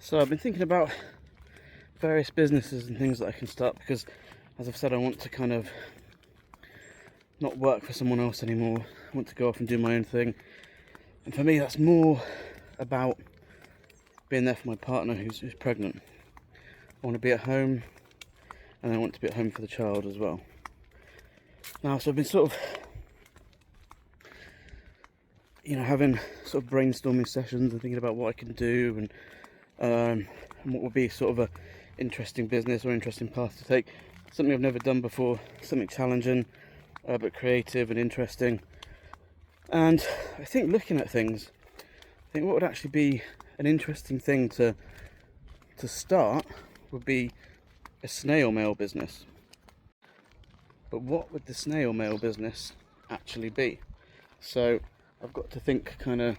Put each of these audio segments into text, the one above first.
So I've been thinking about various businesses and things that I can start, because as I've said, I want to kind of not work for someone else anymore. I want to go off and do my own thing, and for me that's more about being there for my partner who's pregnant. I want to be at home, and I want to be at home for the child as well. Now, so I've been sort of, having sort of brainstorming sessions and thinking about what I can do and what would be sort of a interesting business or interesting path to take. Something I've never done before, something challenging, but creative and interesting. And I think looking at things, I think what would actually be an interesting thing to start would be a snail mail business. But what would the snail mail business actually be? So I've got to think kind of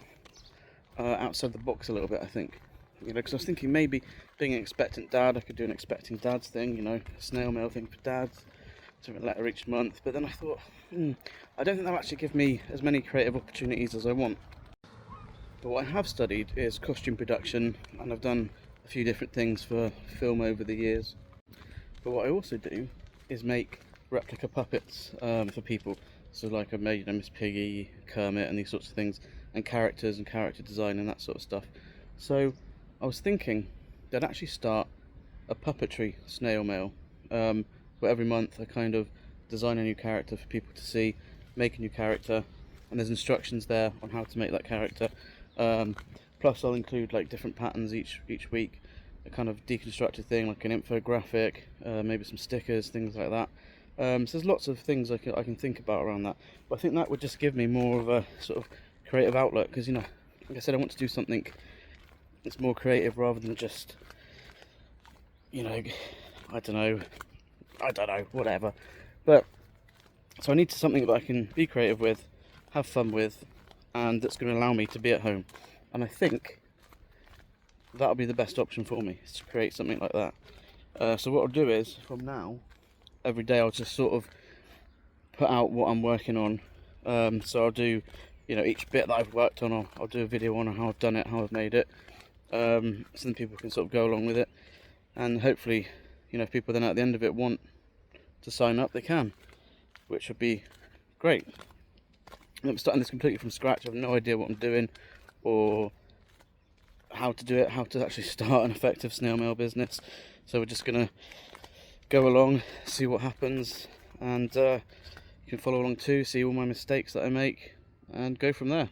outside the box a little bit, I think. Because I was thinking maybe being an expectant dad, I could do an expecting dads thing, a snail mail thing for dads, to a letter each month. But then I thought, I don't think that'll actually give me as many creative opportunities as I want. But what I have studied is costume production, and I've done a few different things for film over the years. But what I also do is make replica puppets for people. So like I've made Miss Piggy, Kermit and these sorts of things, and characters and character design and that sort of stuff. So I was thinking that I'd actually start a puppetry snail mail, where every month I kind of design a new character for people to see, make a new character, and there's instructions there on how to make that character. Plus I'll include like different patterns each week, a kind of deconstructed thing like an infographic, maybe some stickers, things like that. So there's lots of things I can think about around that, but I think that would just give me more of a sort of creative outlet, because like I said, I want to do something that's more creative rather than just I don't know, whatever. But so I need something that I can be creative with, have fun with, and that's going to allow me to be at home. And I think that'll be the best option for me, is to create something like that. So what I'll do is, from now, every day I'll just sort of put out what I'm working on. So I'll do, each bit that I've worked on, I'll do a video on how I've done it, how I've made it. So then people can sort of go along with it, and hopefully, if people then at the end of it want to sign up, they can, which would be great. I'm starting this completely from scratch. I have no idea what I'm doing or how to do it, how to actually start an effective snail mail business. So we're just gonna go along, see what happens, and you can follow along too, see all my mistakes that I make, and go from there.